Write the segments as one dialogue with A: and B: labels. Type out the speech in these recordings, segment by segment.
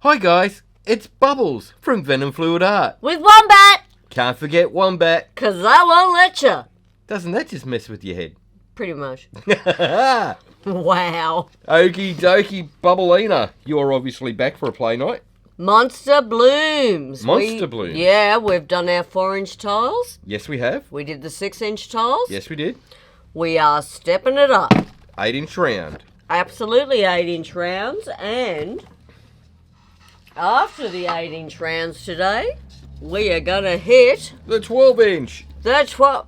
A: Hi guys, it's Bubbles from Venom Fluid Art.
B: With Wombat!
A: Can't forget Wombat.
B: 'Cause I won't let you.
A: Doesn't that just mess with your head?
B: Pretty much.
A: Okie
B: Wow.
A: dokie, Bubbleina. You're obviously back for a play night.
B: Monster Blooms.
A: Blooms.
B: Yeah, we've done our 4-inch tiles.
A: Yes, we have.
B: We did the 6-inch tiles.
A: Yes, we did.
B: We are stepping it up.
A: 8-inch round.
B: Absolutely 8-inch rounds. And after the 8-inch rounds today, we are going to hit
A: The 12-inch.
B: the 12...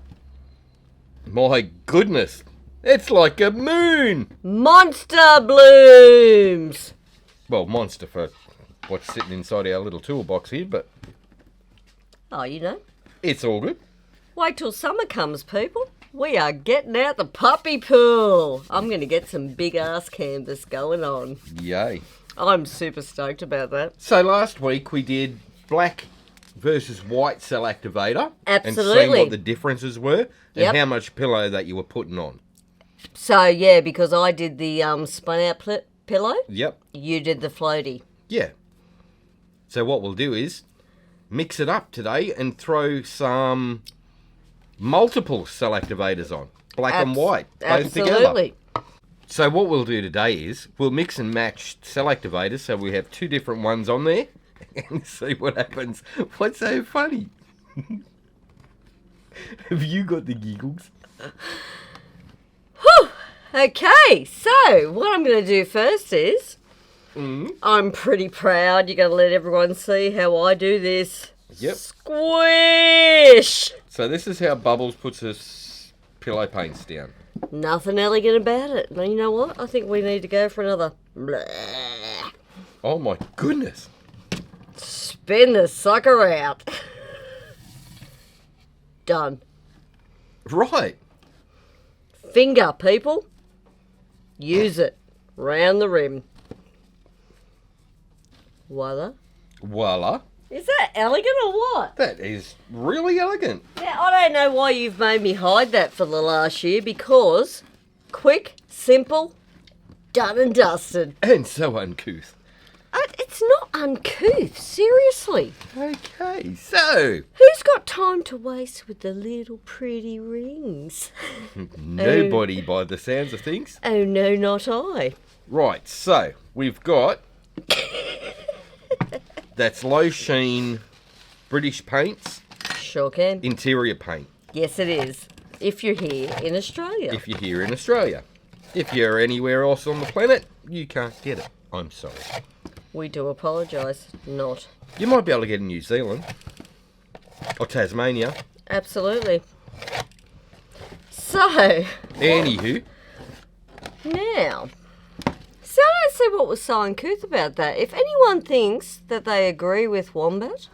A: My goodness. It's like a moon.
B: Monster Blooms.
A: Well, monster for what's sitting inside our little toolbox here, but
B: Oh, you know.
A: it's all good.
B: Wait till summer comes, people. We are getting out the puppy pool. I'm going to get some big ass canvas going on.
A: Yay.
B: I'm super stoked about that.
A: So last week we did black versus white cell activator. And
B: Absolutely.
A: seeing what the differences were and
B: Yep.
A: how much pillow that you were putting on.
B: So, yeah, because I did the spun out pillow,
A: Yep.
B: you did the floaty.
A: Yeah. So what we'll do is mix it up today and throw some multiple cell activators on. Black and white. Both together.
B: Absolutely.
A: So what we'll do today is we'll mix and match cell activators so we have two different ones on there and see what happens. What's so funny? Have you got the giggles?
B: Whew. Okay, so what I'm going to do first is I'm pretty proud. You're going to let everyone see how I do this.
A: Yep.
B: Squish!
A: So this is how Bubbles puts his pillow paints down.
B: Nothing elegant about it. Now, you know what? I think we need to go for another. Blah.
A: Oh my goodness.
B: Spin the sucker out. Done.
A: Right.
B: Finger, people. Use it. Round the rim. Voila.
A: Voila.
B: Is that elegant or what?
A: That is really elegant.
B: Now, I don't know why you've made me hide that for the last year, because quick, simple, done and dusted.
A: And so uncouth.
B: It's not uncouth, seriously.
A: Okay, so
B: Who's got time to waste with the little pretty rings?
A: nobody by the sounds of things.
B: Oh no, not I.
A: Right, so we've got that's low sheen British paints,
B: Sure can.
A: interior paint.
B: Yes, it is. If you're here in Australia.
A: If you're here in Australia. If you're anywhere else on the planet, you can't get it. I'm sorry.
B: We do apologise. Not.
A: You might be able to get in New Zealand. Or Tasmania.
B: Absolutely. So,
A: Anywho.
B: now, so I don't see what was so uncouth about that. If anyone thinks that they agree with Wombat,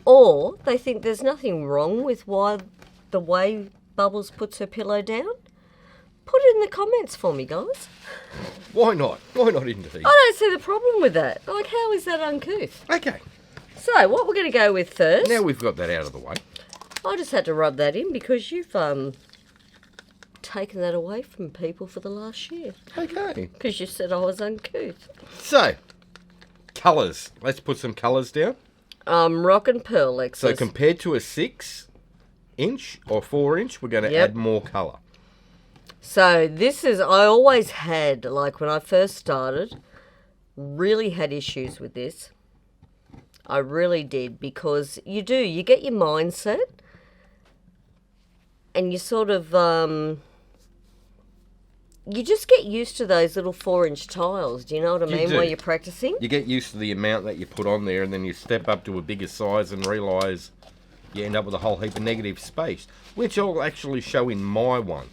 B: or they think there's nothing wrong with the way Bubbles puts her pillow down, put it in the comments for me, guys.
A: Why not? Why not indeed?
B: I don't see the problem with that. Like, how is that uncouth?
A: Okay.
B: So, what we're going to go with first...
A: Now we've got that out of the way.
B: I just had to rub that in because you've taken that away from people for the last year.
A: Okay.
B: Because you said I was uncouth.
A: So, colours. Let's put some colours down.
B: Rock and Pearl, Lexus.
A: So compared to a 6-inch or 4-inch, we're going to
B: Yep.
A: add more colour.
B: So this is, I always had, like when I first started, really had issues with this. I really did, because you get your mindset and you sort of, you just get used to those little 4-inch tiles. Do you know what I
A: You
B: mean?
A: do.
B: While you're practicing.
A: You get used to the amount that you put on there, and then you step up to a bigger size and realise you end up with a whole heap of negative space, which I'll actually show in my one.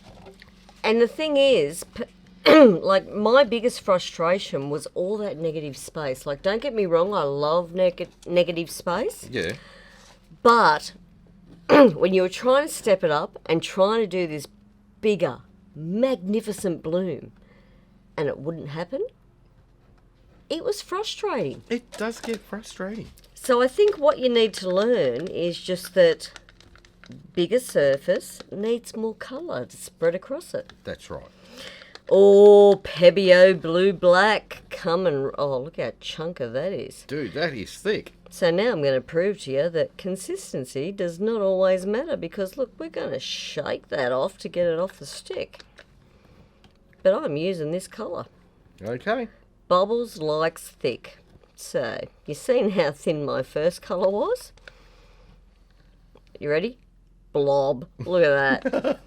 B: And the thing is, like, my biggest frustration was all that negative space. Like, don't get me wrong, I love negative space.
A: Yeah.
B: But when you were trying to step it up and trying to do this bigger, magnificent bloom, and it wouldn't happen, it was frustrating.
A: It does get frustrating.
B: So I think what you need to learn is just that bigger surface needs more colour to spread across it.
A: That's right.
B: Oh, Pebbio blue black. Come and... Oh, look how chunky that is.
A: Dude, that is thick.
B: So now I'm going to prove to you that consistency does not always matter because, look, we're going to shake that off to get it off the stick. But I'm using this colour.
A: Okay.
B: Bubbles likes thick. So, you seen how thin my first colour was? You ready? Blob. Look at that.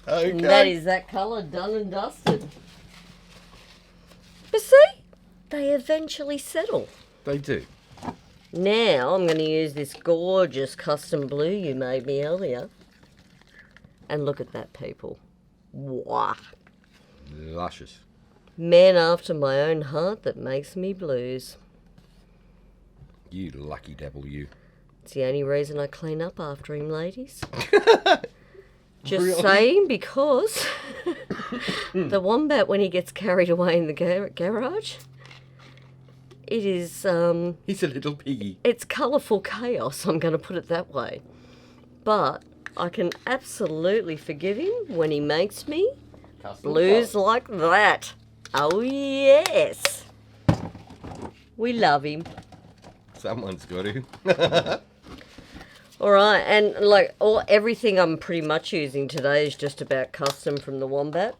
A: Okay.
B: And that is that colour done and dusted. But see, they eventually settle.
A: They do.
B: Now I'm going to use this gorgeous custom blue you made me earlier. And look at that, people. Wow.
A: Luscious.
B: Man after my own heart that makes me blues.
A: You lucky devil, you.
B: It's the only reason I clean up after him, ladies. Just
A: Really?
B: saying, because the wombat, when he gets carried away in the garage, it is...
A: He's a little piggy.
B: It's colourful chaos, I'm going to put it that way. But I can absolutely forgive him when he makes me
A: Custom
B: blues
A: colour.
B: like that. Oh, yes. We love him.
A: Someone's got to.
B: All right, and like everything I'm pretty much using today is just about custom from the wombat.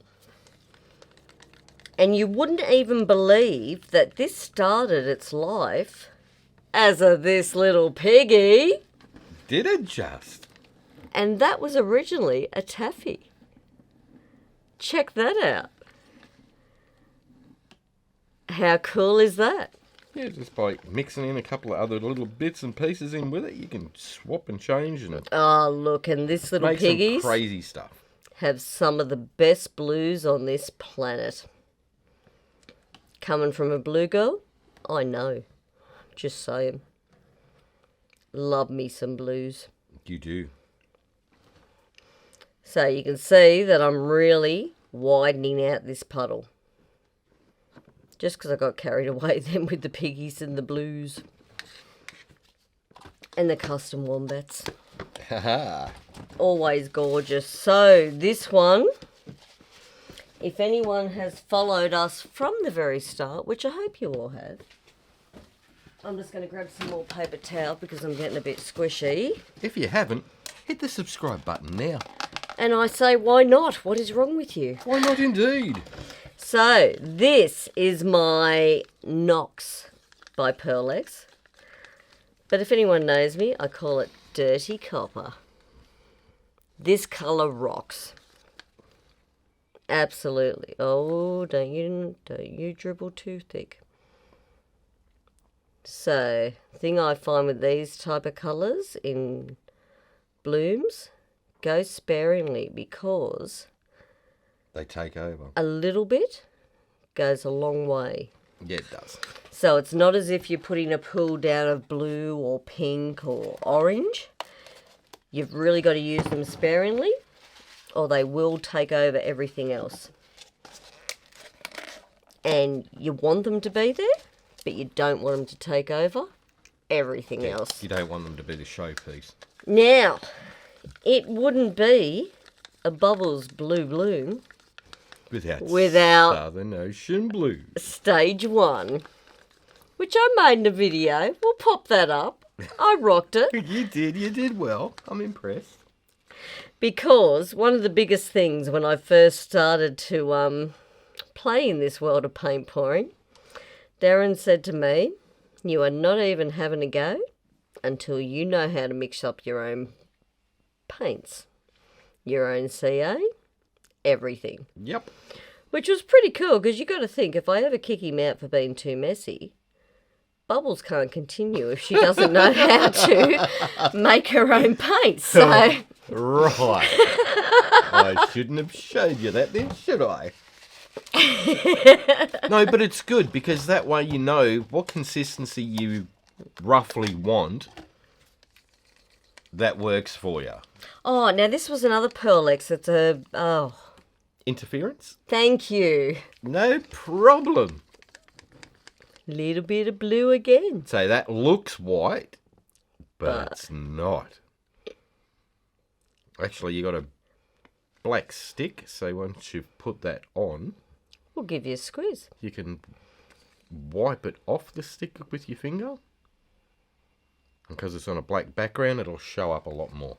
B: And you wouldn't even believe that this started its life as this little piggy.
A: Did it just?
B: And that was originally a taffy. Check that out. How cool is that?
A: Yeah, just by mixing in a couple of other little bits and pieces in with it, you can swap and change and
B: Oh, look, and this little
A: make
B: piggies
A: some crazy stuff.
B: have some of the best blues on this planet. Coming from a blue girl, I know. Just saying. Love me some blues.
A: You do.
B: So you can see that I'm really widening out this puddle. Just because I got carried away then with the piggies and the blues. And the custom wombats.
A: Haha.
B: Always gorgeous. So this one, if anyone has followed us from the very start, which I hope you all have, I'm just going to grab some more paper towel because I'm getting a bit squishy.
A: If you haven't, hit the subscribe button now.
B: And I say, why not? What is wrong with you?
A: Why not indeed?
B: So this is my Nox by Pearlex. But if anyone knows me, I call it Dirty Copper. This colour rocks. Absolutely. Oh, don't you dribble too thick. So, thing I find with these type of colours in blooms, go sparingly because
A: They take over.
B: a little bit goes a long way.
A: Yeah, it does.
B: So it's not as if you're putting a pool down of blue or pink or orange. You've really got to use them sparingly or they will take over everything else. And you want them to be there, but you don't want them to take over everything else.
A: You don't want them to be the showpiece.
B: Now, it wouldn't be a Bubbles Blue Bloom
A: Without Southern Ocean Blue.
B: Stage 1, which I made in a video. We'll pop that up. I rocked it.
A: You did well. I'm impressed.
B: Because one of the biggest things when I first started to play in this world of paint pouring, Darren said to me, you are not even having a go until you know how to mix up your own paints, your own CA, everything.
A: Yep.
B: Which was pretty cool because you got to think, if I ever kick him out for being too messy, Bubbles can't continue if she doesn't know how to make her own paint. So
A: Right. I shouldn't have showed you that then, should I? No, but it's good because that way you know what consistency you roughly want that works for you.
B: Oh, now this was another Pearlex. It's a... Oh,
A: Interference?
B: thank you.
A: No problem.
B: Little bit of blue again.
A: So that looks white, but it's not. Actually, you got a black stick, so once you've put that on,
B: We'll give you a squeeze.
A: You can wipe it off the stick with your finger. Because it's on a black background, it'll show up a lot more.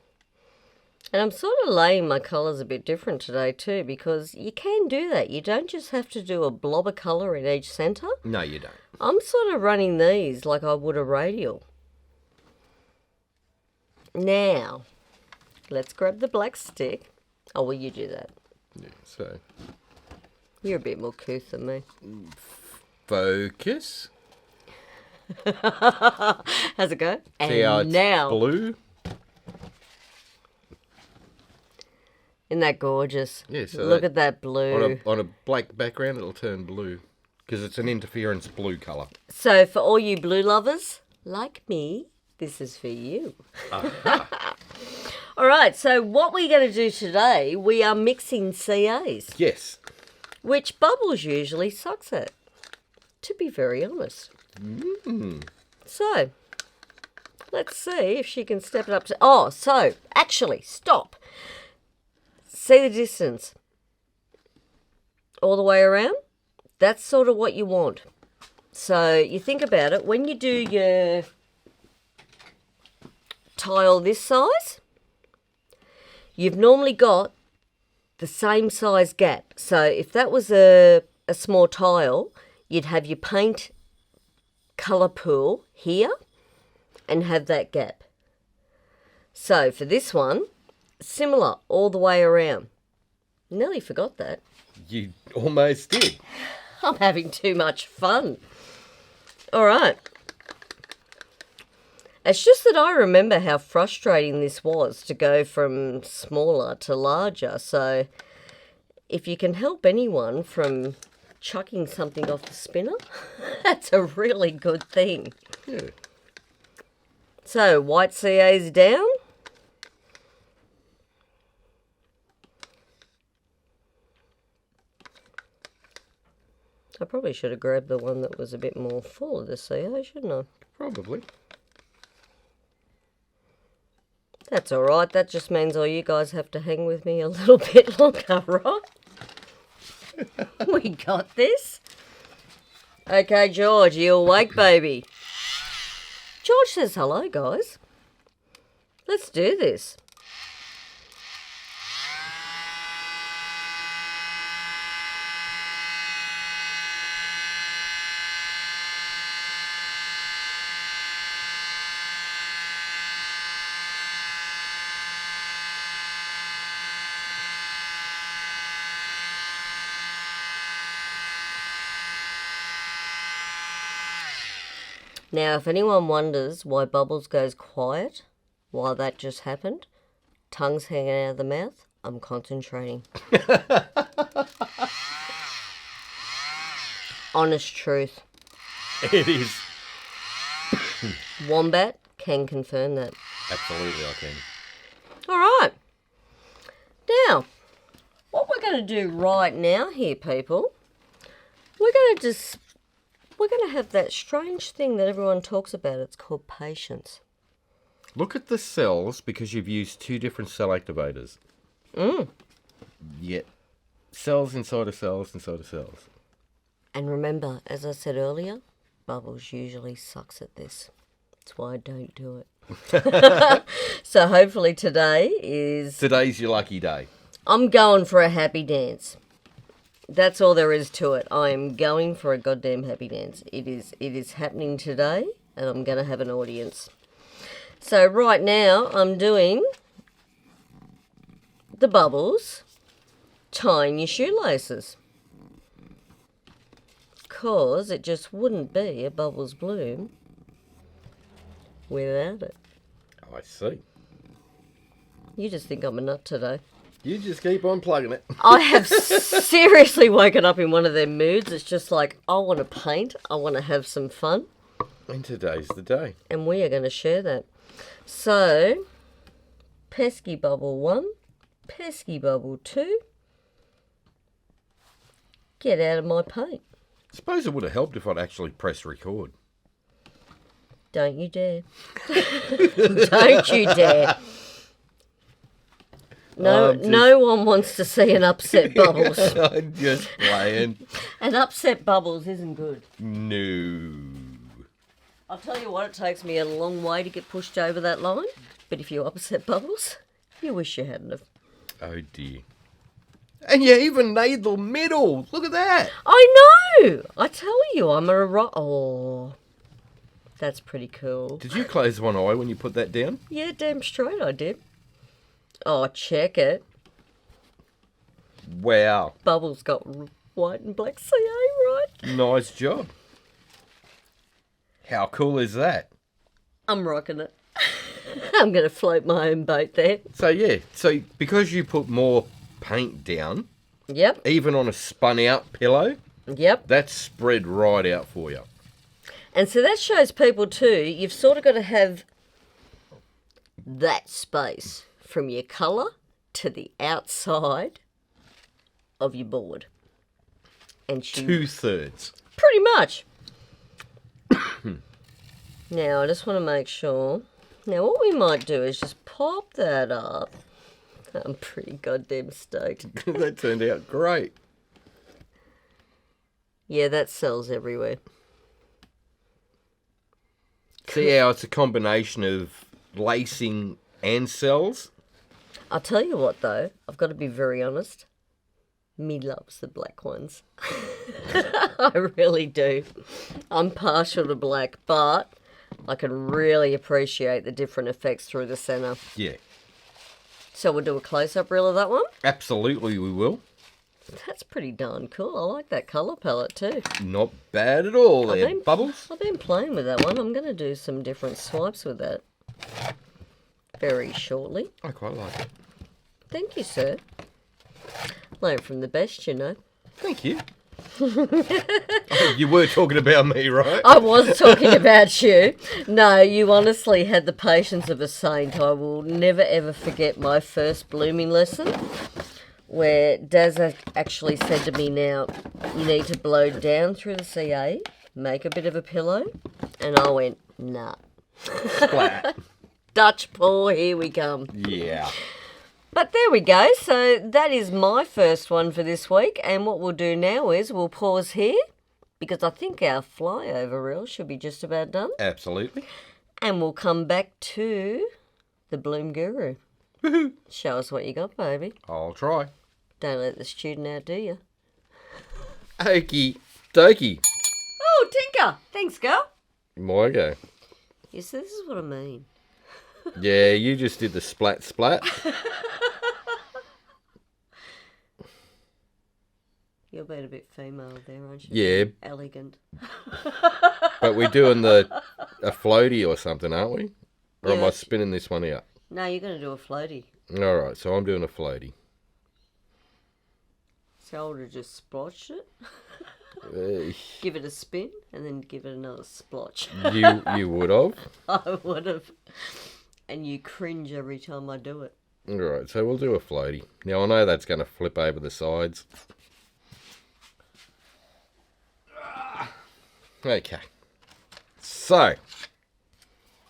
B: And I'm sort of laying my colours a bit different today too, because you can do that. You don't just have to do a blob of colour in each centre.
A: No, you don't.
B: I'm sort of running these like I would a radial. Now, let's grab the black stick. Oh, well, you do that.
A: Yeah, so.
B: You're a bit more couth than me.
A: Focus.
B: How's it go?
A: See how it's
B: now,
A: blue?
B: Isn't that gorgeous?
A: Yeah, so
B: look at that blue.
A: On a black background, it'll turn blue. Because it's an interference blue colour.
B: So for all you blue lovers, like me, this is for you. All right, so what we're going to do today, we are mixing CAs.
A: Yes.
B: Which Bubbles usually sucks at, to be very honest. So, let's see if she can step it up to... Oh, so, actually, stop. See the distance? All the way around? That's sort of what you want. So, you think about it. When you do your tile this size, you've normally got the same size gap. So, if that was a small tile, you'd have your paint colour pool here and have that gap. So for this one, similar all the way around. Nearly forgot that.
A: You almost did.
B: I'm having too much fun. All right. It's just that I remember how frustrating this was to go from smaller to larger. So if you can help anyone from chucking something off the spinner, that's a really good thing.
A: Yeah.
B: So, white CA's down. I probably should have grabbed the one that was a bit more full of the CA, shouldn't I?
A: Probably.
B: That's all right. That just means all you guys have to hang with me a little bit longer, right? We got this. Okay, George, you awake, baby? George says hello, guys. Let's do this. Now, if anyone wonders why Bubbles goes quiet while that just happened, tongue's hanging out of the mouth, I'm concentrating. Honest truth.
A: It is.
B: Wombat can confirm that.
A: Absolutely, I can.
B: All right. Now, what we're going to do right now here, people, we're going to have that strange thing that everyone talks about. It's called patience.
A: Look at the cells because you've used two different cell activators. Yet, cells inside of cells inside of cells.
B: And remember, as I said earlier, Bubbles usually sucks at this. That's why I don't do it. So hopefully today's
A: your lucky day.
B: I'm going for a happy dance. That's all there is to it. I am going for a goddamn happy dance. It is happening today, and I'm going to have an audience. So right now, I'm doing the Bubbles tying your shoelaces. Because it just wouldn't be a Bubbles Bloom without it.
A: I see.
B: You just think I'm a nut today.
A: You just keep on plugging it.
B: I have seriously woken up in one of them moods. It's just like, I want to paint. I want to have some fun.
A: And today's the day.
B: And we are going to share that. So, pesky bubble 1, pesky bubble 2. Get out of my paint.
A: Suppose it would have helped if I'd actually pressed record.
B: Don't you dare. Don't you dare. No one wants to see an upset Bubbles.
A: I'm just playing.
B: An upset Bubbles isn't good.
A: No.
B: I'll tell you what, it takes me a long way to get pushed over that line. But if you upset Bubbles, you wish you hadn't have.
A: Oh, dear. And you even made the middle. Look at that.
B: I know. I tell you, I'm a... Oh, that's pretty cool.
A: Did you close one eye when you put that down?
B: Yeah, damn straight I did. Oh, check it.
A: Wow.
B: Bubbles got white and black CA, right?
A: Nice job. How cool is that?
B: I'm rocking it. I'm going to float my own boat there.
A: So, yeah. So, because you put more paint down,
B: Yep.
A: even on a spun out pillow,
B: Yep.
A: that's spread right out for you.
B: And so that shows people too, you've sort of got to have that space from your colour to the outside of your board. And
A: 2/3.
B: Pretty much. Now, I just want to make sure. Now, what we might do is just pop that up. I'm pretty goddamn stoked.
A: That turned out great.
B: Yeah, that sells everywhere.
A: See how it's a combination of lacing and cells?
B: I'll tell you what, though. I've got to be very honest. Me loves the black ones. I really do. I'm partial to black, but I can really appreciate the different effects through the centre.
A: Yeah.
B: So we'll do a close-up reel of that one?
A: Absolutely we will.
B: That's pretty darn cool. I like that colour palette too.
A: Not bad at all there, Bubbles.
B: I've been playing with that one. I'm going to do some different swipes with that very shortly.
A: I quite like it.
B: Thank you, sir. Learn from the best, you know.
A: Thank you. Oh, you were talking about me, right?
B: I was talking about you. No, you honestly had the patience of a saint. I will never ever forget my first blooming lesson where Daz actually said to me, now, you need to blow down through the CA, make a bit of a pillow, and I went, nah.
A: Splat.
B: Dutch Paul, here we come.
A: Yeah.
B: But there we go. So that is my first one for this week. And what we'll do now is we'll pause here because I think our flyover reel should be just about done.
A: Absolutely.
B: And we'll come back to the Bloom Guru.
A: Woohoo.
B: Show us what you got, baby.
A: I'll try.
B: Don't let the student out, do you?
A: Okie dokie.
B: Oh, Tinker. Thanks, girl.
A: My go.
B: Yes, this is what I mean.
A: Yeah, you just did the splat.
B: You're being a bit female there, aren't you?
A: Yeah.
B: Elegant.
A: But we're doing a floaty or something, aren't we? Or am
B: Yeah.
A: I spinning this one out?
B: No, you're going to do a floaty.
A: All right, so I'm doing a floaty.
B: So I would have just splotched it.
A: Uh,
B: Give it a spin and then give it another splotch.
A: you would have.
B: I would have. And you cringe every time I do it.
A: All right, so we'll do a floaty. Now, I know that's going to flip over the sides. Okay. So,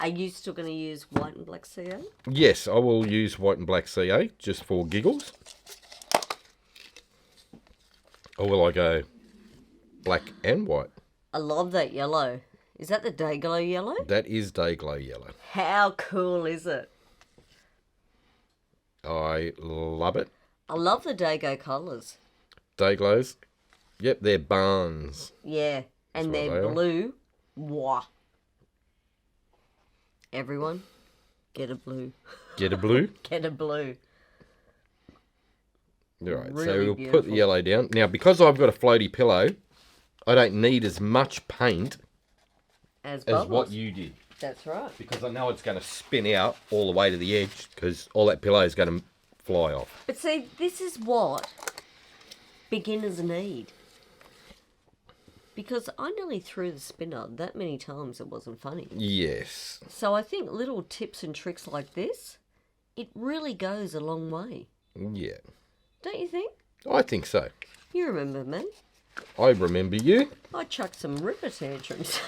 B: Are you still going to use white and black CA?
A: yes, I will use white and black CA just for giggles. Or will I go black and white?
B: I love that yellow. Is that the day glow yellow?
A: That is day glow yellow.
B: How cool is it?
A: I love it.
B: I love the Dago colours.
A: Day glows. Yep, they're barns.
B: Yeah, and
A: That's what
B: they're
A: they are.
B: blue. Wah. Everyone, get a blue.
A: Get a blue.
B: Get a blue.
A: All right, so
B: Really
A: we'll put
B: beautiful.
A: the yellow down. Now, because I've got a floaty pillow, I don't need as much paint
B: As
A: as
B: bubbles.
A: what you did.
B: That's right.
A: Because I know it's going to spin out all the way to the edge because all that pillow is going to fly off.
B: But see, this is what beginners need. Because I nearly threw the spinner that many times it wasn't funny.
A: Yes.
B: So I think little tips and tricks like this, it really goes a long way.
A: Yeah.
B: Don't you think?
A: I think so.
B: You remember me.
A: I remember you.
B: I chucked some ripper tantrums.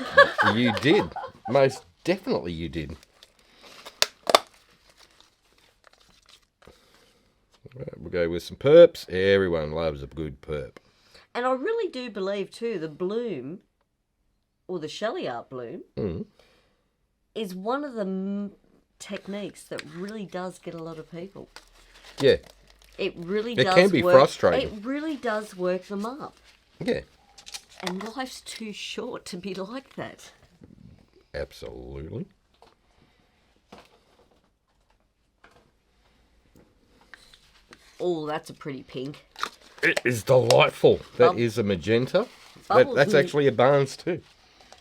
A: You did. Most definitely you did. Right, we'll go with some perps. Everyone loves a good perp.
B: And I really do believe too, the bloom, or the Shelley art bloom, is one of the techniques that really does get a lot of people.
A: Yeah.
B: It really does.
A: It can be frustrating.
B: It really does work them up.
A: Yeah.
B: And life's too short to be like that.
A: Absolutely.
B: Oh, that's a pretty pink.
A: It is delightful. That is a magenta. That's actually a Barnes too.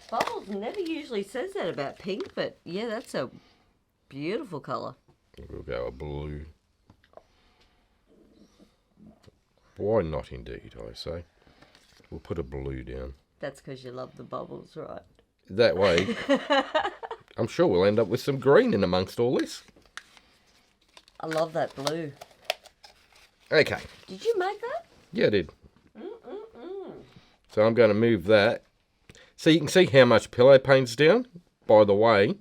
B: Bubbles never usually says that about pink, but yeah, that's a beautiful colour.
A: We'll go a blue. Why not indeed, I say. We'll put a blue down.
B: That's because you love the bubbles, right?
A: That way, I'm sure we'll end up with some green in amongst all this.
B: I love that blue.
A: Okay.
B: Did you make that?
A: Yeah, I did. So I'm going to move that. So you can see how much pillow paint's down. By the way,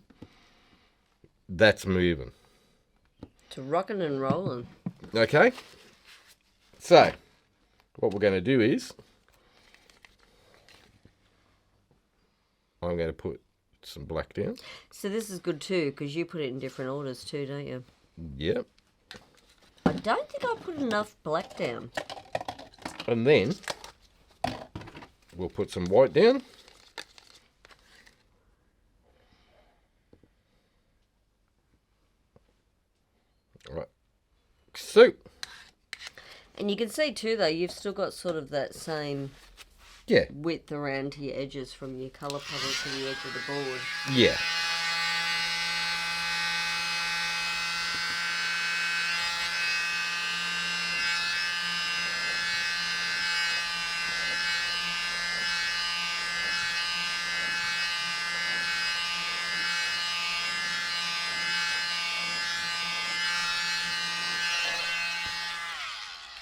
A: that's moving.
B: It's rocking and rolling.
A: Okay. So, what we're going to do is, I'm going to put some black down.
B: So this is good too, because you put it in different orders too, don't you?
A: Yep.
B: I don't think I put enough black down.
A: And then, we'll put some white down. Right. So.
B: And you can see too, though, you've still got sort of that same width around to your edges from your colour puddle to the edge of the board.
A: Yeah.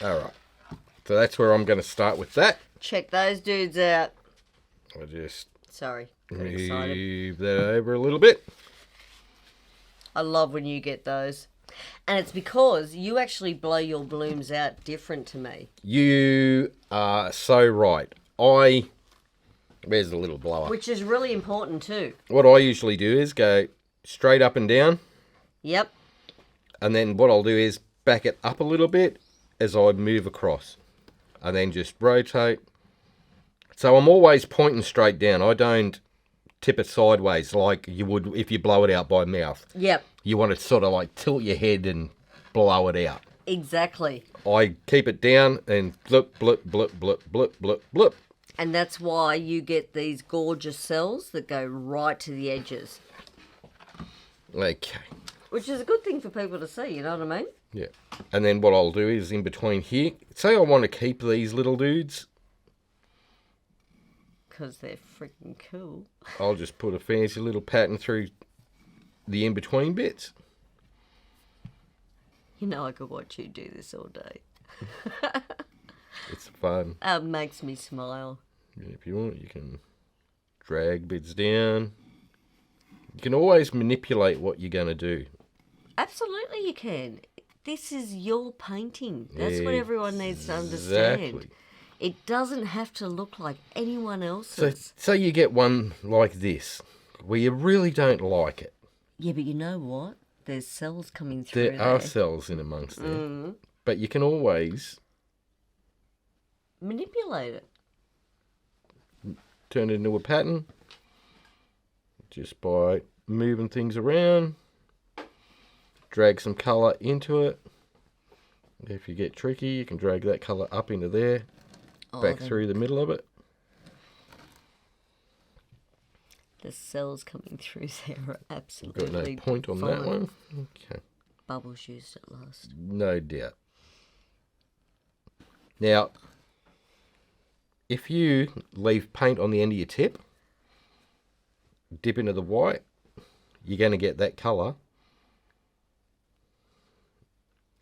A: All right. So that's where I'm going to start with that.
B: Check those dudes out.
A: I'll just
B: Sorry, got
A: move
B: excited.
A: that over a little bit.
B: I love when you get those. And it's because you actually blow your blooms out different to me.
A: You are so right. Where's the little blower?
B: Which is really important too.
A: What I usually do is go straight up and down.
B: Yep.
A: And then what I'll do is back it up a little bit as I move across. And then just rotate. So I'm always pointing straight down. I don't tip it sideways like you would if you blow it out by mouth.
B: Yep.
A: You want to sort of like tilt your head and blow it out.
B: Exactly.
A: I keep it down and blip, blip, blip, blip, blip, blip, blip.
B: And that's why you get these gorgeous cells that go right to the edges.
A: Okay.
B: Which is a good thing for people to see, you know what I mean?
A: Yeah. And then what I'll do is in between here, say I want to keep these little dudes.
B: Because they're freaking cool.
A: I'll just put a fancy little pattern through the in-between bits.
B: You know I could watch you do this all day.
A: It's fun.
B: It makes me smile.
A: And if you want, you can drag bits down. You can always manipulate what you're going to do.
B: Absolutely you can. This is your painting. That's what everyone needs to understand.
A: Exactly.
B: It doesn't have to look like anyone else's.
A: So you get one like this, where you really don't like it.
B: Yeah, but you know what? There's cells coming through
A: There are cells in amongst there. But you can always
B: manipulate it.
A: Turn it into a pattern just by moving things around. Drag some colour into it. If you get tricky, you can drag that colour up into there, back through the middle of it.
B: The cells coming through there are absolutely
A: Got no point on that one. Okay.
B: Bubbles used at last.
A: No doubt. Now, if you leave paint on the end of your tip, dip into the white, you're going to get that colour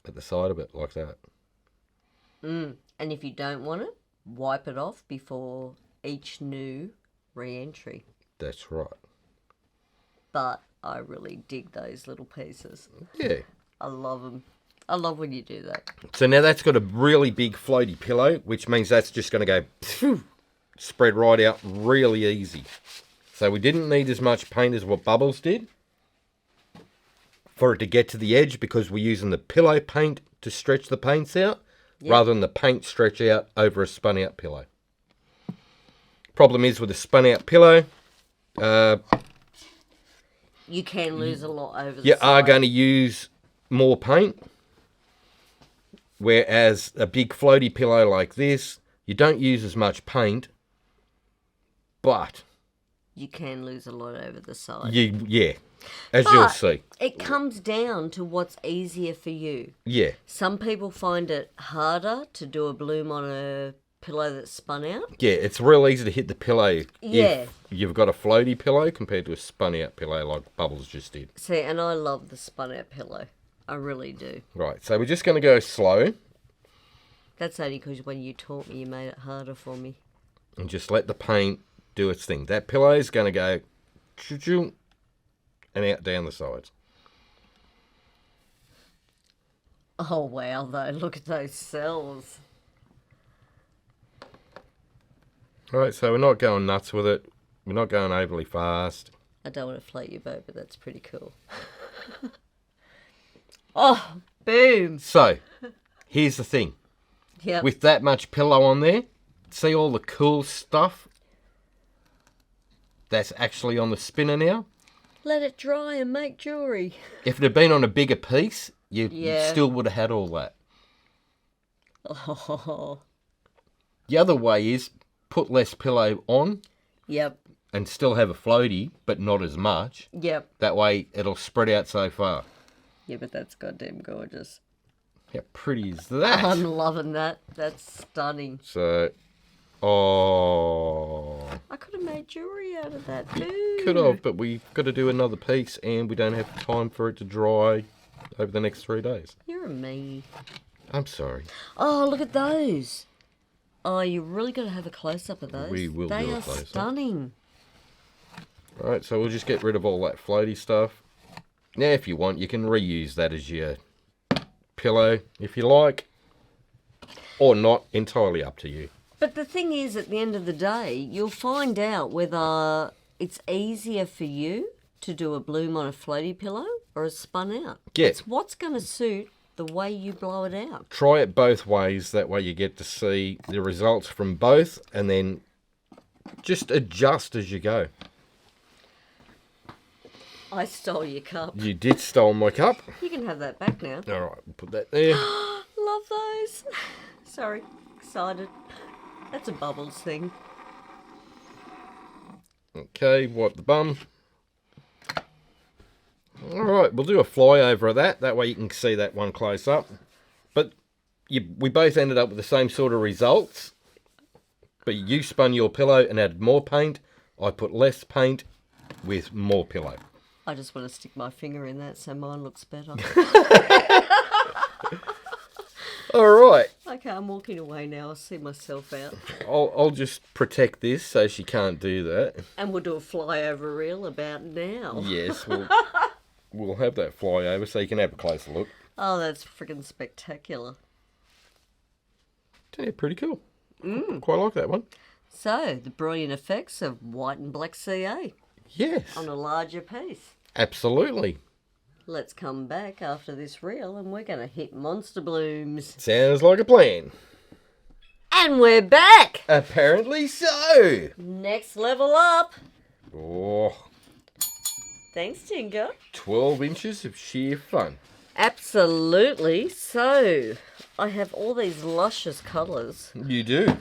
A: at the side of it, like that.
B: And if you don't want it, wipe it off before each new re-entry.
A: That's right.
B: But I really dig those little pieces.
A: Yeah.
B: I love them. I love when you do that.
A: So now that's got a really big floaty pillow, which means that's just going to go spread right out really easy. So we didn't need as much paint as what Bubbles did for it to get to the edge, because we're using the pillow paint to stretch the paints out rather than the paint stretch out over a spun out pillow. Problem is with a spun out pillow,
B: you can lose a lot over the
A: you
B: side.
A: are going to use more paint, whereas a big floaty pillow like this, you don't use as much paint, but
B: you can lose a lot over the side.
A: As you'll see.
B: It comes down to what's easier for you.
A: Yeah.
B: Some people find it harder to do a bloom on a pillow that's spun out.
A: Yeah, it's real easy to hit the pillow
B: Yeah.
A: if you've got a floaty pillow compared to a spun out pillow like Bubbles just did.
B: See, and I love the spun out pillow. I really do.
A: Right, so we're just going to go slow
B: That's only because when you taught me, you made it harder for me.
A: and just let the paint do its thing. That pillow is going to go choo-choo and out down the sides.
B: Oh, wow, though. Look at those cells.
A: All right, so we're not going nuts with it. We're not going overly fast.
B: I don't want to float your boat, but that's pretty cool. Oh, boom.
A: So, here's the thing.
B: Yep.
A: With that much pillow on there, see all the cool stuff that's actually on the spinner now?
B: Let it dry and make jewellery.
A: If it had been on a bigger piece, you
B: Yeah.
A: still would have had all that.
B: Oh.
A: The other way is put less pillow on
B: Yep.
A: and still have a floaty, but not as much.
B: Yep.
A: That way it'll spread out so far.
B: Yeah, but that's goddamn gorgeous.
A: How pretty is that?
B: I'm loving that. That's stunning.
A: So, oh,
B: I could have made jewellery out of that too.
A: could have, but we've got to do another piece and we don't have time for it to dry over the next 3 days.
B: You're a me.
A: I'm sorry.
B: Oh, look at those. Oh, you really got to have a close-up of those.
A: We will
B: They
A: do a
B: are
A: close-up.
B: stunning.
A: All right, so we'll just get rid of all that floaty stuff. Now, if you want, you can reuse that as your pillow, if you like. Or not, entirely up to you.
B: But the thing is, at the end of the day, you'll find out whether it's easier for you to do a bloom on a floaty pillow or a spun out.
A: Yeah.
B: It's what's going to suit the way you blow it out.
A: Try it both ways, that way you get to see the results from both, and then just adjust as you go.
B: I stole your cup.
A: You did steal my cup.
B: You can have that back now.
A: All right, we'll put that there.
B: Love those. Sorry, excited. That's a Bubbles thing.
A: Okay, wipe the bum. All right, we'll do a flyover of that. That way you can see that one close up. But we both ended up with the same sort of results. But you spun your pillow and added more paint. I put less paint with more pillow.
B: I just want to stick my finger in that so mine looks better.
A: All right.
B: Okay, I'm walking away now. I'll see myself out.
A: I'll just protect this so she can't do that.
B: And we'll do a flyover reel about now.
A: Yes, we'll have that flyover so you can have a closer look.
B: Oh, that's freaking spectacular.
A: Yeah, pretty cool. Quite like that one.
B: So, the brilliant effects of white and black CA
A: Yes,
B: on a larger piece.
A: absolutely.
B: Let's come back after this reel and we're going to hit Monster Blooms.
A: Sounds like a plan.
B: And we're back!
A: Apparently so.
B: Next level up.
A: Oh,
B: Thanks, Tinker.
A: 12 inches of sheer fun.
B: Absolutely. So, I have all these luscious colours.
A: You do.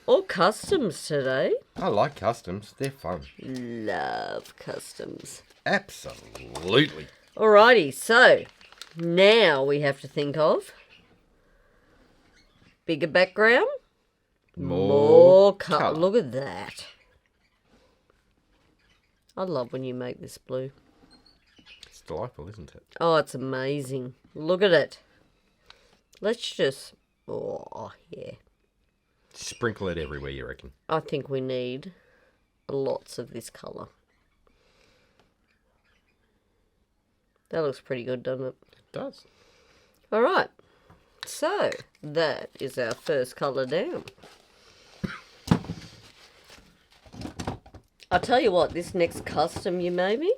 B: All customs today.
A: I like customs. They're fun.
B: Love customs.
A: Absolutely.
B: Alrighty, so now we have to think of bigger background, more colour. Look at that. I love when you make this blue.
A: It's delightful, isn't it?
B: Oh, it's amazing. Look at it. Let's just, oh, yeah.
A: Sprinkle it everywhere, you reckon?
B: I think we need lots of this colour. That looks pretty good, doesn't it?
A: It does.
B: All right. So that is our first colour down. I'll tell you what, this next custom you made me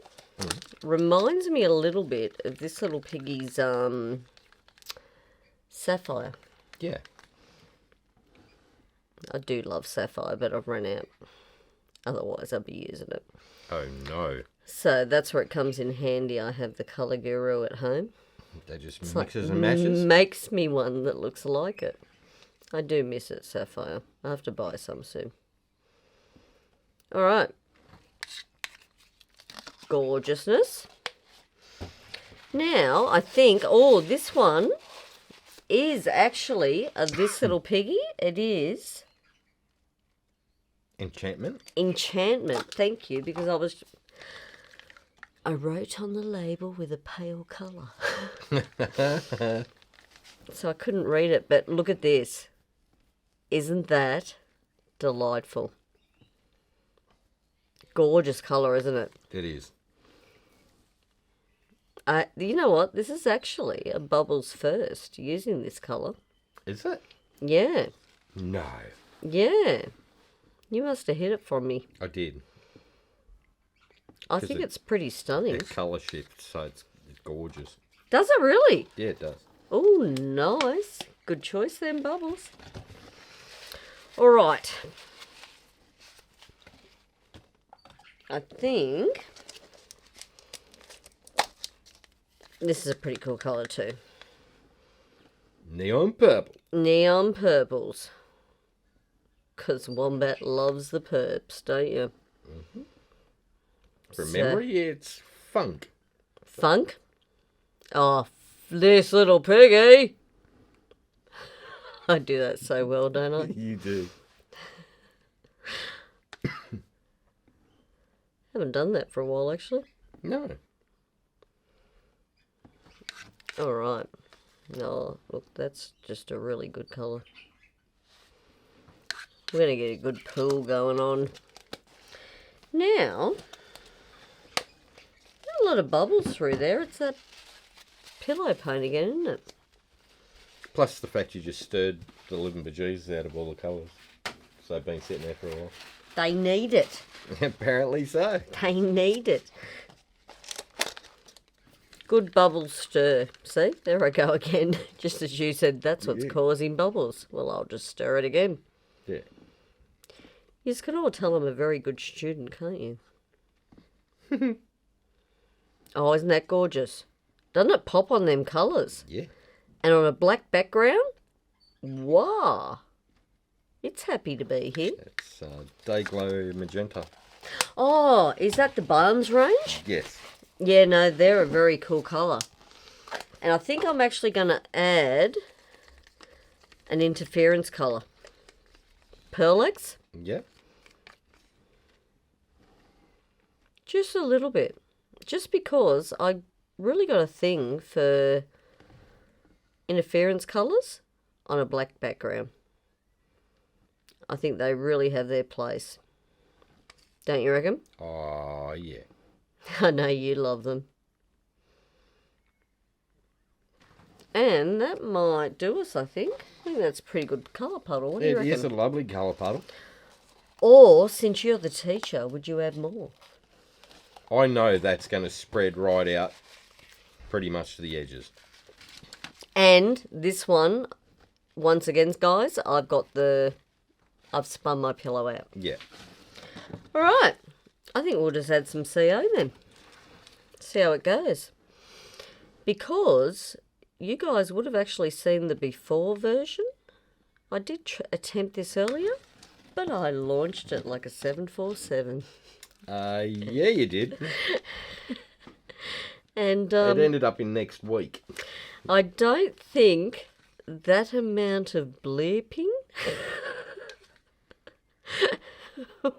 B: reminds me a little bit of this little piggy's sapphire.
A: Yeah.
B: I do love sapphire, but I've run out. Otherwise, I'll be using it.
A: Oh, no.
B: So that's where it comes in handy. I have the Colour Guru at home.
A: That just
B: It's
A: mixes
B: like,
A: and matches?
B: Makes me one that looks like it. I do miss it, sapphire. I have to buy some soon. All right. Gorgeousness. Now, I think, this one is actually this little piggy. It is
A: Enchantment?
B: Enchantment. Thank you, because I wrote on the label with a pale colour. So I couldn't read it, but look at this. Isn't that delightful? Gorgeous colour, isn't it?
A: It is.
B: You know what? This is actually a Bubbles first using this colour.
A: Is it?
B: Yeah.
A: No.
B: Yeah. You must have hit it from me.
A: I did.
B: I think it's pretty stunning.
A: It colour shifts, so it's gorgeous.
B: Does it really?
A: Yeah, it does.
B: Oh, nice. Good choice then, Bubbles. All right. I think this is a pretty cool colour too.
A: Neon purple.
B: Neon purples. Because Wombat loves the purps, don't you?
A: Mm-hmm. Remember, it's funk.
B: Funk? Oh, this little piggy. I do that so well, don't I?
A: You do.
B: Haven't done that for a while, actually.
A: No.
B: All right. Oh, look, that's just a really good colour. We're going to get a good pool going on. Now, a lot of bubbles through there. It's that pillow paint again, isn't it?
A: Plus the fact you just stirred the living bejesus out of all the colours. So they've been sitting there for a while.
B: They need it.
A: Apparently so.
B: They need it. Good bubble stir. See, there I go again. Just as you said, that's what's causing bubbles. Well, I'll just stir it again.
A: Yeah.
B: You can all tell I'm a very good student, can't you? Oh, isn't that gorgeous? Doesn't it pop on them colours?
A: Yeah.
B: And on a black background? Wow. It's happy to be here.
A: It's Dayglow Magenta.
B: Oh, is that the BLOOMS range?
A: Yes.
B: Yeah, no, they're a very cool colour. And I think I'm actually going to add an interference colour. Pearlex?
A: Yep.
B: Just a little bit. Just because I really got a thing for interference colours on a black background. I think they really have their place. Don't you reckon?
A: Oh, yeah.
B: I know you love them. And that might do us, I think. I think that's a pretty good colour puddle. What do you reckon?
A: It is a lovely colour puddle.
B: Or, since you're the teacher, would you add more?
A: I know that's going to spread right out pretty much to the edges.
B: And this one, once again, guys, I've spun my pillow out.
A: Yeah.
B: All right. I think we'll just add some CO then. See how it goes. Because you guys would have actually seen the before version. I did attempt this earlier, but I launched it like a 747.
A: Yeah, you did.
B: And
A: it ended up in next week.
B: I don't think that amount of bleeping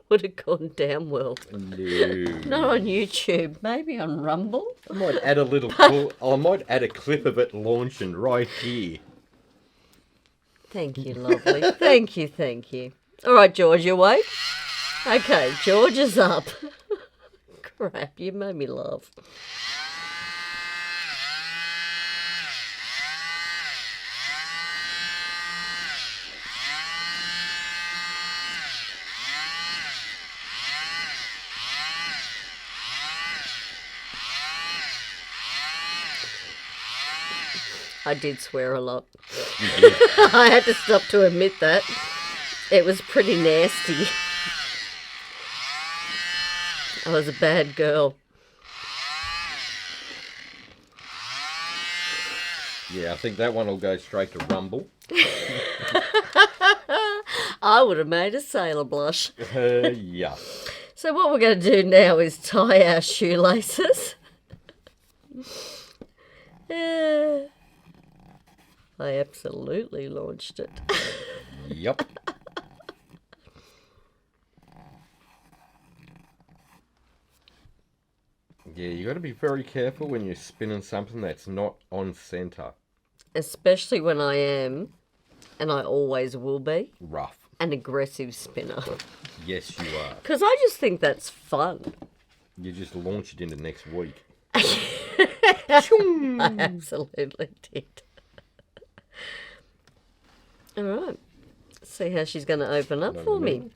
B: would have gone down well.
A: No.
B: Not on YouTube, maybe on Rumble.
A: I might add I might add a clip of it launching right here.
B: Thank you, lovely. Thank you, thank you. All right, George, you awake? Okay, George is up. Crap, you made me laugh. I did swear a lot.
A: You did.
B: I had to stop to admit that. It was pretty nasty. I was a bad girl.
A: Yeah, I think that one will go straight to rumble.
B: I would have made a sailor blush.
A: Yeah.
B: So what we're going to do now is tie our shoelaces. I absolutely launched it.
A: Yep. Yeah, you got to be very careful when you're spinning something that's not on center.
B: Especially when I am, and I always will be,
A: Rough.
B: an aggressive spinner.
A: Yes, you are.
B: Because I just think that's fun.
A: You just launch it into next week.
B: I absolutely did. All right. Let's see how she's going to open up for me.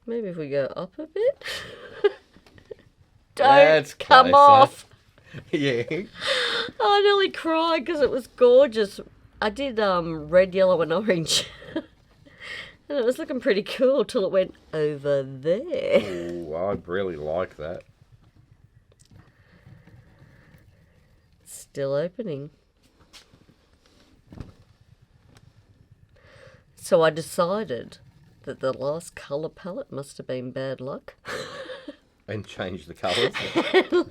B: Maybe if we go up a bit. Don't
A: That's
B: come
A: closer.
B: off.
A: Yeah.
B: I nearly cried because it was gorgeous. I did red, yellow and orange. And it was looking pretty cool till it went over there.
A: Oh, I really like that.
B: Still opening. So I decided that the last colour palette must have been bad luck.
A: And change the colours.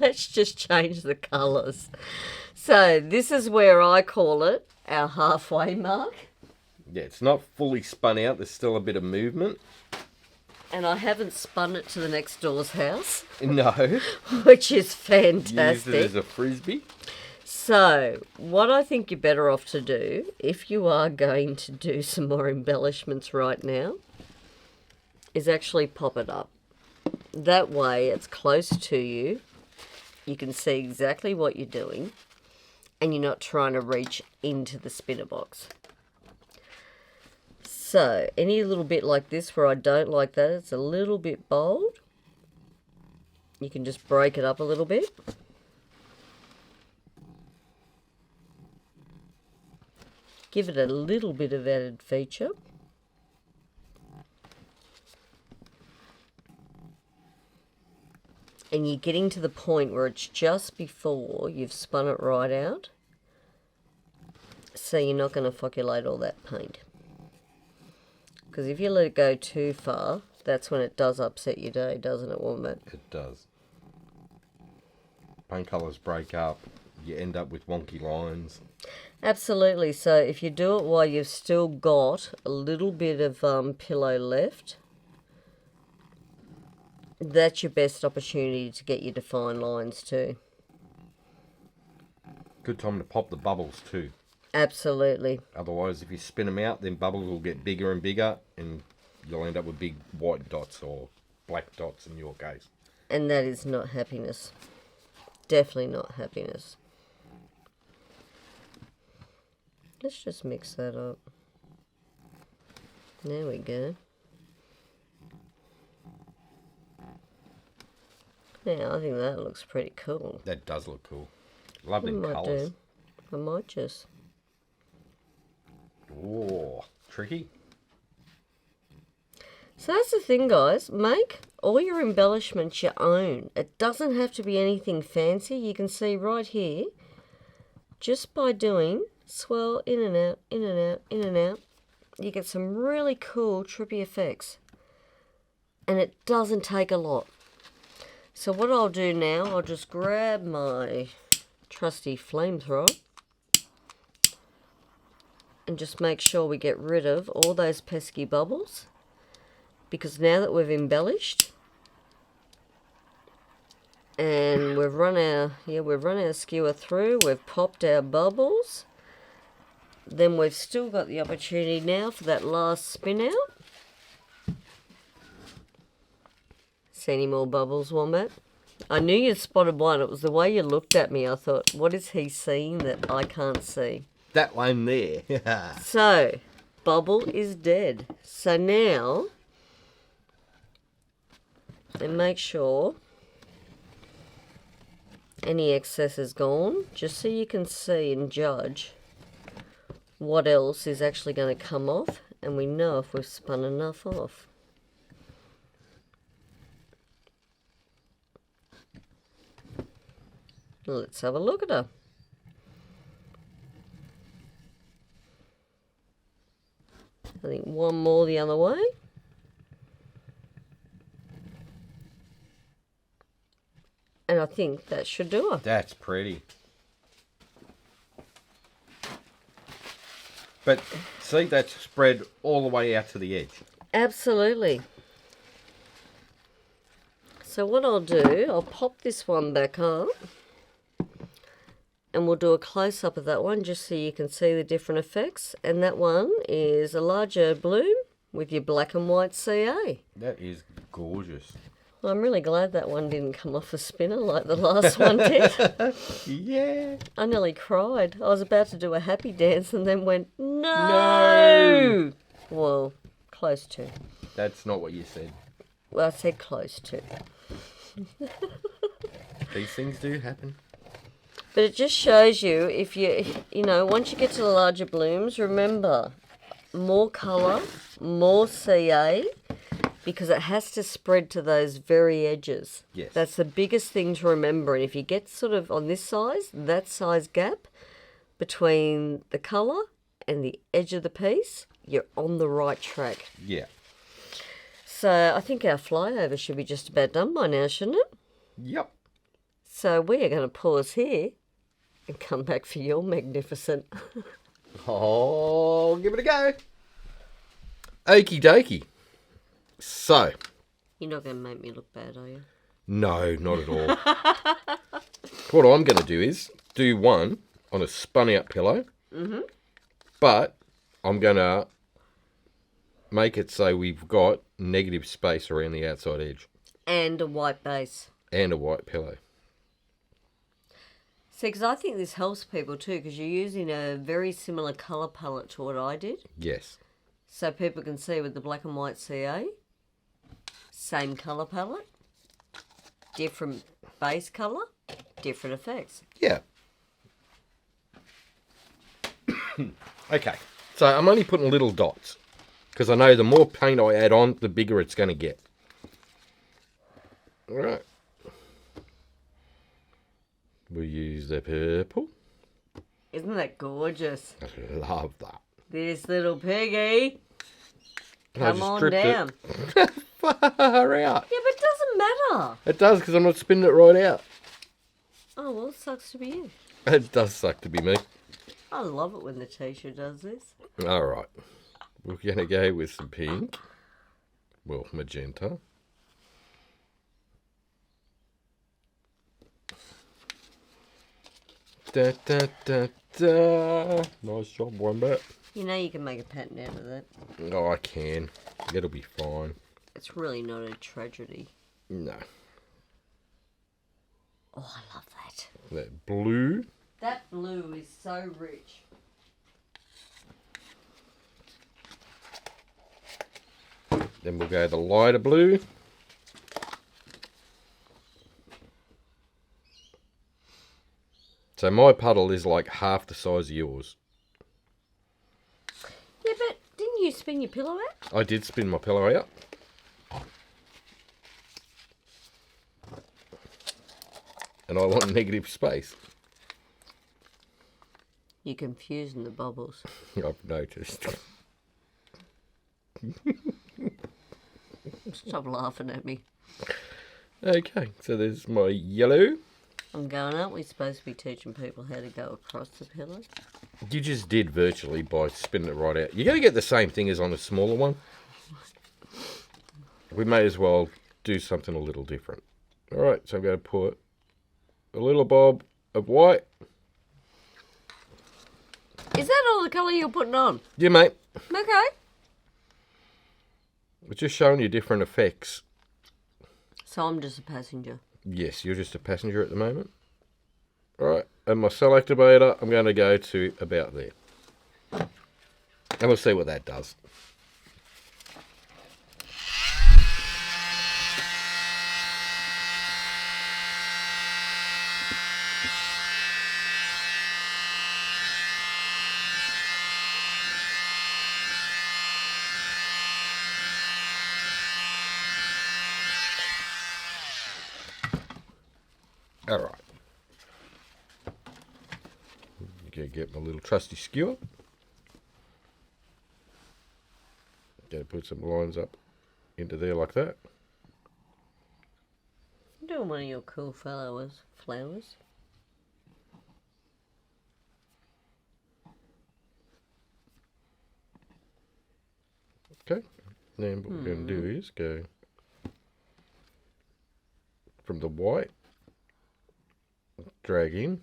B: Let's just change the colours. So this is where I call it our halfway mark.
A: Yeah, it's not fully spun out. There's still a bit of movement.
B: And I haven't spun it to the next door's house,
A: No.
B: which is
A: Use
B: fantastic.
A: it as a frisbee.
B: So, what I think you're better off to do, if you are going to do some more embellishments right now, is actually pop it up. That way, it's close to you. You can see exactly what you're doing, and you're not trying to reach into the spinner box. So, any little bit like this where I don't like that, it's a little bit bold, you can just break it up a little bit. Give it a little bit of added feature. And you're getting to the point where it's just before you've spun it right out. So you're not going to flocculate all that paint. Because if you let it go too far, that's when it does upset your day, doesn't it, Wombat?
A: It does. Paint colours break up. You end up with wonky lines.
B: Absolutely. So if you do it while you've still got a little bit of pillow left, that's your best opportunity to get your defined lines too.
A: Good time to pop the bubbles too.
B: Absolutely.
A: Otherwise, if you spin them out, then bubbles will get bigger and bigger, and you'll end up with big white dots or black dots in your case.
B: And that is not happiness. Definitely not happiness. Let's just mix that up. There we go. Now, I think that looks pretty cool.
A: That does look cool. Love them colours.
B: I might just.
A: Oh, tricky.
B: So that's the thing, guys. Make all your embellishments your own. It doesn't have to be anything fancy. You can see right here, just by doing swirl in and out, in and out, in and out, you get some really cool, trippy effects. And it doesn't take a lot. So what I'll do now, I'll just grab my trusty flamethrower and just make sure we get rid of all those pesky bubbles. Because now that we've embellished and we've run our skewer through, we've popped our bubbles, then we've still got the opportunity now for that last spin out. See any more bubbles, Wombat? I knew you spotted one. It was the way you looked at me. I thought, what is he seeing that I can't see?
A: That one there.
B: So, bubble is dead. So now, and make sure any excess is gone, just so you can see and judge what else is actually going to come off, and we know if we've spun enough off. Let's have a look at her. I think one more the other way. And I think that should do her.
A: That's pretty. But see, that's spread all the way out to the edge.
B: Absolutely. So what I'll do, I'll pop this one back up. And we'll do a close-up of that one just so you can see the different effects. And that one is a larger bloom with your black and white CA.
A: That is gorgeous.
B: Well, I'm really glad that one didn't come off a spinner like the last one did.
A: Yeah.
B: I nearly cried. I was about to do a happy dance and then went, no! Well, close to.
A: That's not what you said.
B: Well, I said close to.
A: These things do happen.
B: But it just shows you, if you know, once you get to the larger blooms, remember, more colour, more CA, because it has to spread to those very edges.
A: Yes.
B: That's the biggest thing to remember. And if you get sort of on this size, that size gap between the colour and the edge of the piece, you're on the right track.
A: Yeah.
B: So I think our flyover should be just about done by now, shouldn't it?
A: Yep.
B: So we are going to pause here and come back for your magnificent.
A: Oh, give it a go. Okie dokie. So.
B: You're not going to make me look bad, are you?
A: No, not at all. What I'm going to do is do one on a spun out pillow. Mm-hmm. But I'm going to make it so we've got negative space around the outside edge.
B: And a white base.
A: And a white pillow.
B: See, because I think this helps people too, because you're using a very similar colour palette to what I did.
A: Yes.
B: So people can see with the black and white CA, same colour palette, different base colour, different effects.
A: Yeah. Okay. So I'm only putting little dots, because I know the more paint I add on, the bigger it's going to get. All right. We'll use the purple.
B: Isn't that gorgeous?
A: I love that.
B: This little piggy. Come on
A: dripped
B: down.
A: it. Far out.
B: Yeah, but it doesn't matter.
A: It does, because I'm not spinning it right out.
B: Oh, well, it sucks to be you.
A: It does suck to be me.
B: I love it when the t-shirt does this.
A: All right. We're going to go with some pink. Well, magenta. Da, da, da, da. Nice job, Wombat.
B: You know you can make a pattern out of that.
A: Oh, I can. It'll be fine.
B: It's really not a tragedy.
A: No.
B: Oh, I love that.
A: That blue.
B: That blue is so rich.
A: Then we'll go the lighter blue. So my puddle is like half the size of yours.
B: Yeah, but didn't you spin your pillow out?
A: I did spin my pillow out. And I want negative space.
B: You're confusing the bubbles.
A: I've noticed.
B: Stop laughing at me.
A: Okay, so there's my yellow.
B: I'm going, aren't we supposed to be teaching people how to go across the pillow?
A: You just did virtually by spinning it right out. You're going to get the same thing as on a smaller one. We may as well do something a little different. All right, so I'm going to put a little bob of white.
B: Is that all the colour you're putting on?
A: Yeah, mate.
B: Okay.
A: We're just showing you different effects.
B: So I'm just a passenger.
A: Yes, you're just a passenger at the moment. All right, and my cell activator, I'm going to go to about there. And we'll see what that does. All right. Okay, get my little trusty skewer. Going to put some lines up into there like that.
B: Doing one of your cool flowers.
A: Okay. Then what we're going to do is go from the white, drag in.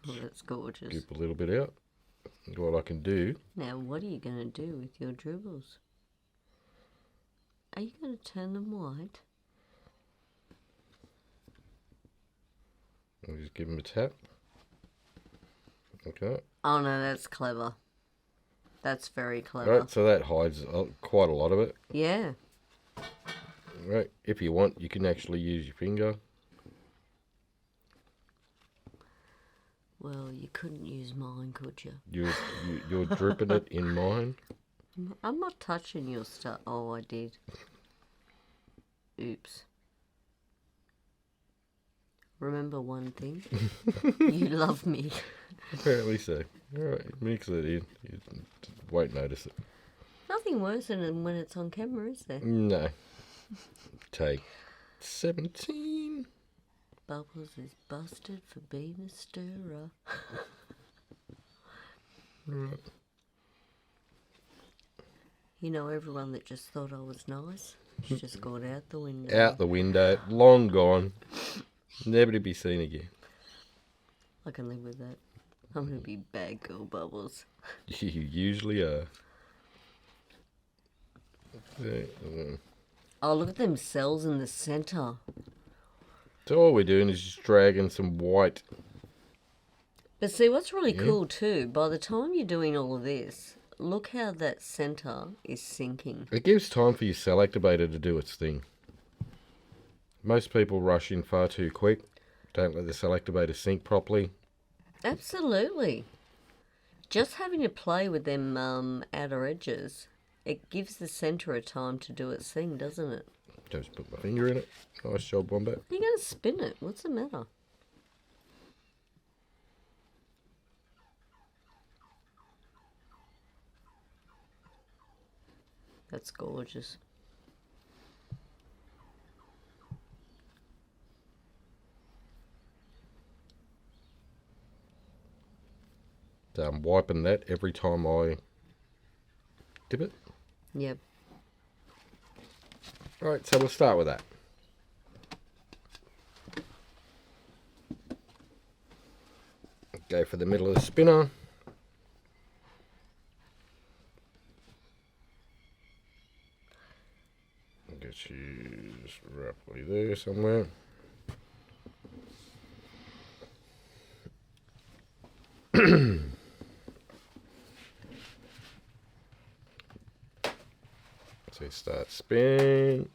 B: Oh, that's gorgeous.
A: Scoop a little bit out. What I can do.
B: Now, what are you going to do with your dribbles? Are you going to turn them white?
A: I'll just give them a tap. Okay.
B: Oh no, that's clever. That's very clever.
A: Right, so that hides quite a lot of it.
B: Yeah.
A: Right, if you want, you can actually use your finger.
B: Well, you couldn't use mine, could you?
A: You're dripping it in mine.
B: I'm not touching your stuff. Oh, I did. Oops. Remember one thing. You love me.
A: Apparently so. Alright, mix it in. You won't notice it.
B: Nothing worse than when it's on camera, is there?
A: No. Take 17.
B: Bubbles is busted for being a stirrer.
A: Right.
B: You know, everyone that just thought I was nice, it's just gone out the window.
A: Out the window. Long gone. Never to be seen again.
B: I can live with that. I'm going to be bad girl Bubbles.
A: You usually are.
B: Oh, look at them cells in the centre.
A: So all we're doing is just dragging some white.
B: But see, what's really cool too, by the time you're doing all of this, look how that centre is sinking.
A: It gives time for your cell activator to do its thing. Most people rush in far too quick. Don't let the cell activator sink properly.
B: Absolutely. Just having to play with them outer edges, it gives the centre a time to do its thing, doesn't it?
A: Just put my finger in it. Nice job, Wombat.
B: You're going to spin it. What's the matter? That's gorgeous.
A: So I'm wiping that every time I dip it.
B: Yep.
A: Right, so we'll start with that. Go for the middle of the spinner. Get you roughly there somewhere. So start spin.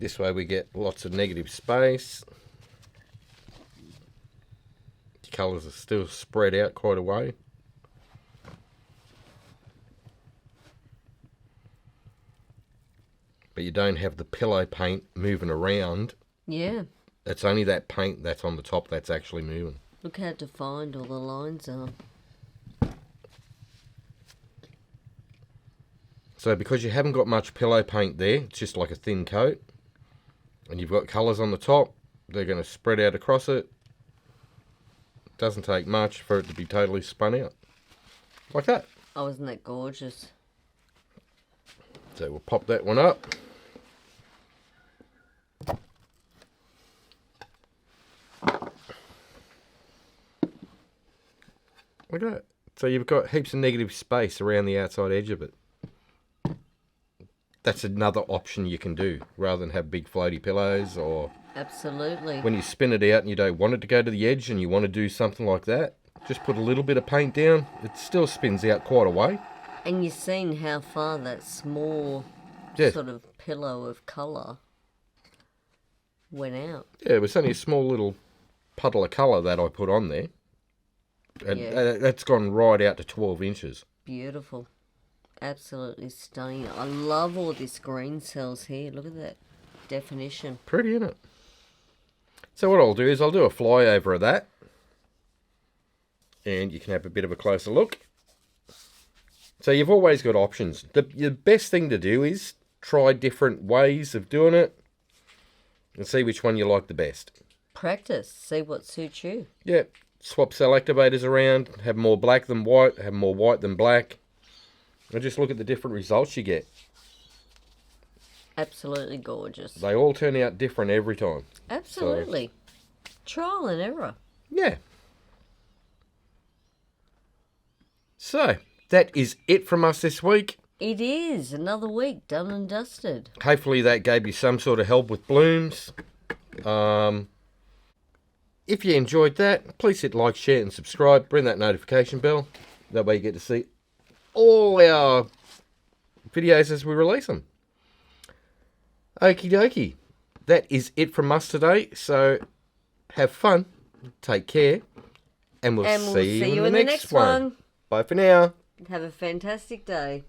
A: This way we get lots of negative space. The colours are still spread out quite a way. But you don't have the pillow paint moving around.
B: Yeah.
A: It's only that paint that's on the top that's actually moving.
B: Look how defined all the lines are.
A: So because you haven't got much pillow paint there, it's just like a thin coat, and you've got colours on the top, they're going to spread out across it. It doesn't take much for it to be totally spun out. Like that.
B: Oh, isn't that gorgeous?
A: So we'll pop that one up. Look at that. So you've got heaps of negative space around the outside edge of it. That's another option you can do, rather than have big floaty pillows, or
B: Absolutely.
A: when you spin it out and you don't want it to go to the edge and you want to do something like that, just put a little bit of paint down. It still spins out quite a way.
B: And you've seen how far that small
A: Yes.
B: sort of pillow of colour went out.
A: Yeah, it was only a small little puddle of colour that I put on there. And that's gone right out to 12 inches.
B: Beautiful. Absolutely stunning. I love all this green cells here. Look at that definition.
A: Pretty, isn't it? So what I'll do is I'll do a flyover of that. And you can have a bit of a closer look. So you've always got options. The best thing to do is try different ways of doing it and see which one you like the best.
B: Practice. See what suits you.
A: Yeah. Swap cell activators around. Have more black than white. Have more white than black. And just look at the different results you get.
B: Absolutely gorgeous.
A: They all turn out different every time.
B: Absolutely. Trial and error.
A: Yeah. So, that is it from us this week.
B: It is. Another week done and dusted.
A: Hopefully that gave you some sort of help with blooms. If you enjoyed that, please hit like, share and subscribe. Ring that notification bell. That way you get to see all our videos as we release them. Okie dokie. That is it from us today. So have fun, take care, and we'll see you in the next one. Bye for now.
B: Have a fantastic day.